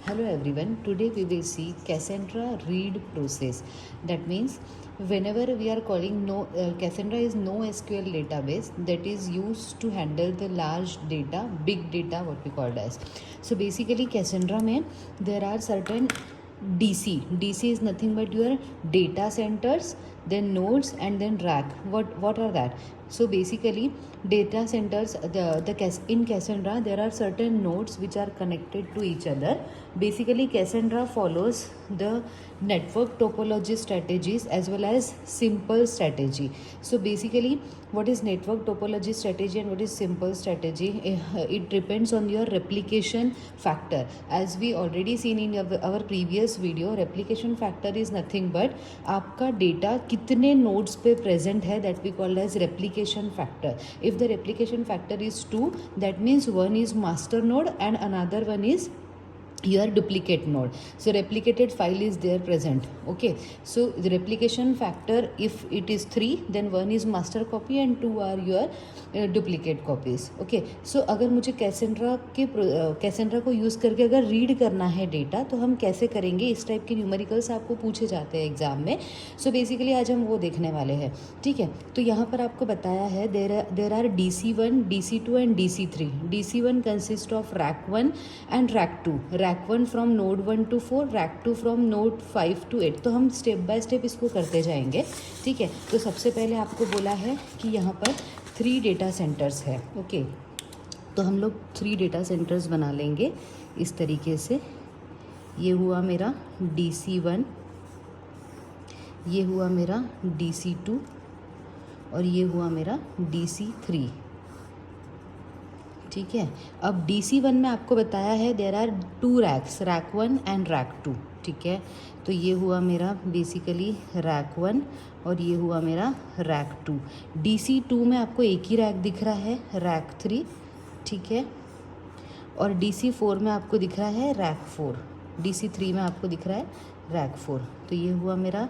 Hello everyone, today we will see Cassandra read process. That means whenever we are calling Cassandra is NoSQL database that is used to handle the large data, big data what we called as. So basically Cassandra में there are certain DC is nothing but your data centers, then nodes and then rack. What are that? So basically data centers, in Cassandra there are certain nodes which are connected to each other. Basically Cassandra follows the network topology strategies as well as simple strategy. So basically what is network topology strategy and what is simple strategy? It depends on your replication factor. As we already seen in our previous video, replication factor is nothing but आपका data कितने nodes पे present है, that we call as replication factor. If the replication factor is 2, that means one is master node and another one is your duplicate node. So replicated file is there present. Okay, so the replication factor, if it is 3, then one is master copy and 2 are your duplicate copies. Okay, so अगर मुझे Cassandra को use करके अगर read करना है data तो हम कैसे करेंगे, इस टाइप के न्यूमेरिकल्स आपको पूछे जाते हैं एग्जाम में. सो बेसिकली आज हम वो देखने वाले हैं. ठीक है, तो यहाँ पर आपको बताया है there are DC1, DC2 and DC3. DC1 consist of rack 1 and rack 2. Rack 1 from node 1 to 4, rack 2 from node 5 to 8. तो हम स्टेप बाय स्टेप इसको करते जाएंगे. ठीक है, तो सबसे पहले आपको बोला है कि यहाँ पर 3 डेटा सेंटर्स है. ओके, तो हम लोग 3 डेटा सेंटर्स बना लेंगे इस तरीके से. ये हुआ मेरा DC1, ये हुआ मेरा DC2 और ये हुआ मेरा DC3. ठीक है, अब DC1 में आपको बताया है there are 2 racks, rack 1 and rack 2. ठीक है, तो ये हुआ मेरा बेसिकली रैक 1 और ये हुआ मेरा रैक 2. DC2 में आपको एक ही रैक दिख रहा है, रैक 3. ठीक है, और DC4 में आपको दिख रहा है रैक 4. DC3 में आपको दिख रहा है रैक 4. तो ये हुआ मेरा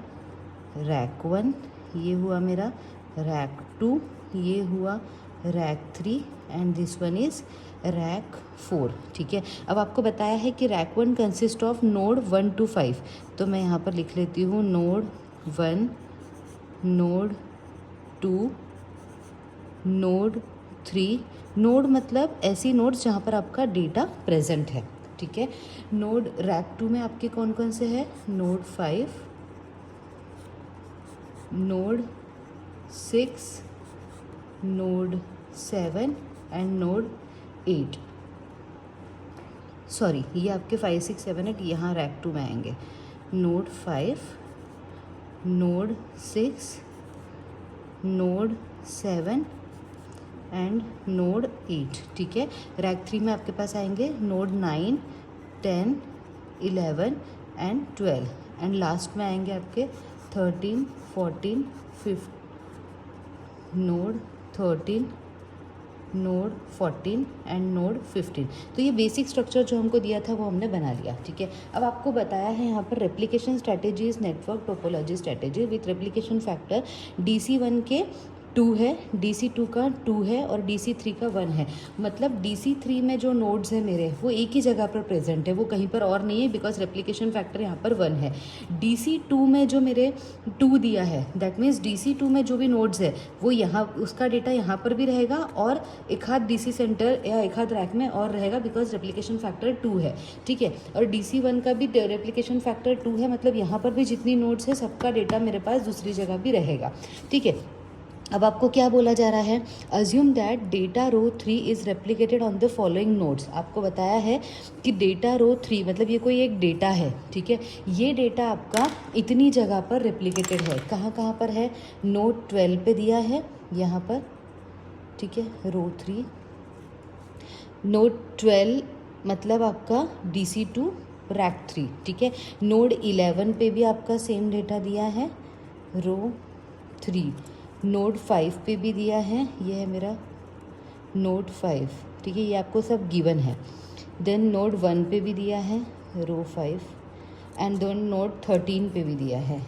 रैक 1, ये हुआ मेरा रैक 2, ये हुआ rack 3 and this one is rack 4. ठीक है, अब आपको बताया है कि rack 1 consist of node 1 to 5. तो मैं यहाँ पर लिख लेती हूँ नोड 1, नोड 2, नोड 3. नोड मतलब ऐसी नोड्स जहाँ पर आपका डेटा प्रेजेंट है. ठीक है, नोड रैक 2 में आपके कौन कौन से हैं? Node 5, node 6, node 7 and node 8. Sorry, ये आपके 5, 6, 7, 8 यहाँ रैक 2 में आएंगे. Node 5, node 6, node 7 and node 8. ठीक है, रैक 3 में आपके पास आएंगे नोड 9, 10, 11 एंड 12 एंड लास्ट में आएंगे आपके 13, 14, 15, नोड 13, नोड 14 एंड नोड 15. तो ये बेसिक स्ट्रक्चर जो हमको दिया था वो हमने बना लिया. ठीक है, अब आपको बताया है यहाँ पर replication strategies, network topology strategy with replication factor DC1 के 2 है, DC2 का 2 है और DC3 का 1 है. मतलब DC3 में जो नोड्स हैं मेरे वो एक ही जगह पर प्रेजेंट है, वो कहीं पर और नहीं है बिकॉज रेप्लिकेशन फैक्टर यहाँ पर 1 है. DC2 में जो मेरे 2 दिया है दैट मीन्स DC2 में जो भी नोड्स है वो यहाँ उसका डेटा यहाँ पर भी रहेगा और एक हाथ DC सेंटर या एक हाथ रैक में और रहेगा बिकॉज रेप्लिकेशन फैक्टर 2 है. ठीक है, और DC1 का भी रेप्लिकेशन फैक्टर 2 है, मतलब यहाँ पर भी जितनी नोड्स है सबका डेटा मेरे पास दूसरी जगह भी रहेगा. ठीक है, अब आपको क्या बोला जा रहा है? Assume that data row 3 is replicated on the following nodes. आपको बताया है कि डेटा रो 3 मतलब ये कोई एक डेटा है. ठीक है, ये डेटा आपका इतनी जगह पर रेप्लिकेटेड है. कहाँ कहाँ पर है? नोड 12 पे दिया है यहाँ पर. ठीक है, रो 3, नोड 12 मतलब आपका DC2 रैक 3. ठीक है, नोड 11 पे भी आपका सेम डेटा दिया है, रो 3. नोड 5 पे भी दिया है, ये है मेरा नोड 5. ठीक है, ये आपको सब गिवन है. देन नोड 1 पे भी दिया है, रो 5 एंड देन नोड 13 पे भी दिया है,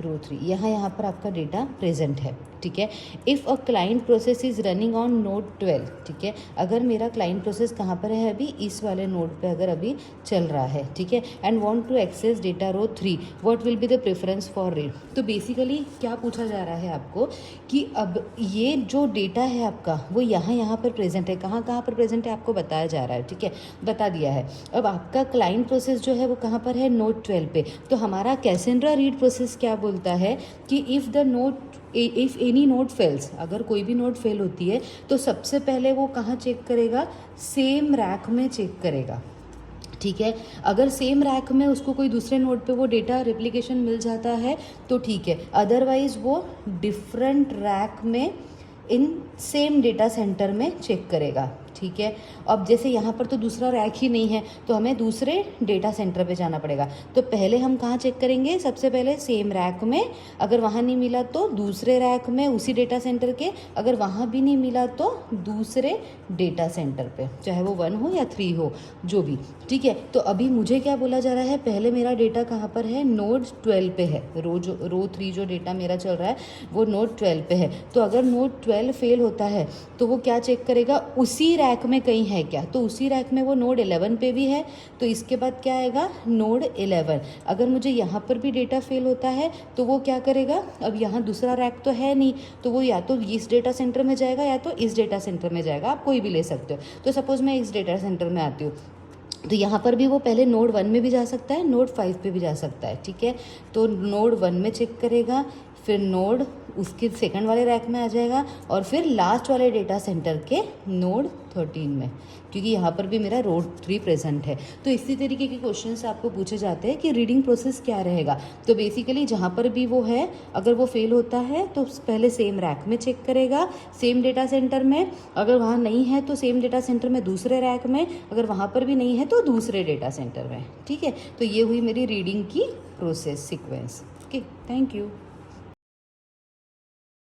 रो 3. यहाँ पर आपका डेटा प्रेजेंट है. ठीक है। If a client process is running on node 12, ठीक है, अगर मेरा क्लाइंट प्रोसेस कहाँ पर है अभी, इस वाले नोड पे अगर अभी चल रहा है, ठीक है, and want to access data row 3, what will be the preference for read. तो बेसिकली क्या पूछा जा रहा है आपको कि अब ये जो डेटा है आपका वो यहाँ पर प्रेजेंट है, कहाँ पर प्रेजेंट है आपको बताया जा रहा है, ठीक है, बता दिया है। अब आपका क्लाइंट प्रोसेस जो है वो कहाँ पर है, नोड 12 पे। तो हमारा कैसेंड्रा रीड प्रोसेस क्या बोलता है कि इफ़ एनी नोड फेल्स, अगर कोई भी नोड फेल होती है तो सबसे पहले वो कहाँ चेक करेगा, सेम रैक में चेक करेगा, ठीक है। अगर सेम रैक में उसको कोई दूसरे नोड पे वो डेटा रेप्लिकेशन मिल जाता है तो ठीक है, अदरवाइज वो डिफरेंट रैक में इन सेम डेटा सेंटर में चेक करेगा, ठीक है। अब जैसे यहाँ पर तो दूसरा रैक ही नहीं है तो हमें दूसरे डेटा सेंटर पे जाना पड़ेगा। तो पहले हम कहाँ चेक करेंगे, सबसे पहले सेम रैक में, अगर वहाँ नहीं मिला तो दूसरे रैक में उसी डेटा सेंटर के, अगर वहाँ भी नहीं मिला तो दूसरे डेटा सेंटर पे, चाहे वो 1 हो या 3 हो, जो भी, ठीक है। तो अभी मुझे क्या बोला जा रहा है, पहले मेरा डेटा कहाँ पर है, नोड 12 पे है, रो 3 जो डेटा मेरा चल रहा है वो नोड 12 पे है। तो अगर नोड 12 फेल होता है तो वो क्या चेक करेगा, उसी रैक में कहीं है क्या, तो उसी रैक में वो नोड 11 पे भी है, तो इसके बाद क्या आएगा, नोड 11। अगर मुझे यहाँ पर भी डेटा फेल होता है तो वो क्या करेगा, अब यहाँ दूसरा रैक तो है नहीं तो वो या तो इस डेटा सेंटर में जाएगा या तो इस डेटा सेंटर में जाएगा, आप कोई भी ले सकते हो। तो सपोज़ मैं इस डेटा सेंटर में आती हूँ तो यहाँ पर भी वो पहले नोड 1 में भी जा सकता है, नोड 5 पे भी जा सकता है, ठीक है। तो नोड 1 में चेक करेगा, फिर नोड उसके सेकंड वाले रैक में आ जाएगा और फिर लास्ट वाले डेटा सेंटर के नोड 13 में, क्योंकि यहाँ पर भी मेरा रोड 3 प्रेजेंट है। तो इसी तरीके के क्वेश्चंस आपको पूछे जाते हैं कि रीडिंग प्रोसेस क्या रहेगा। तो बेसिकली जहाँ पर भी वो है, अगर वो फेल होता है तो पहले सेम रैक में चेक करेगा, सेम डेटा सेंटर में, अगर वहाँ नहीं है तो सेम डेटा सेंटर में दूसरे रैक में, अगर वहाँ पर भी नहीं है तो दूसरे डेटा सेंटर में, ठीक है। तो ये हुई मेरी रीडिंग की process sequence. Okay, thank you.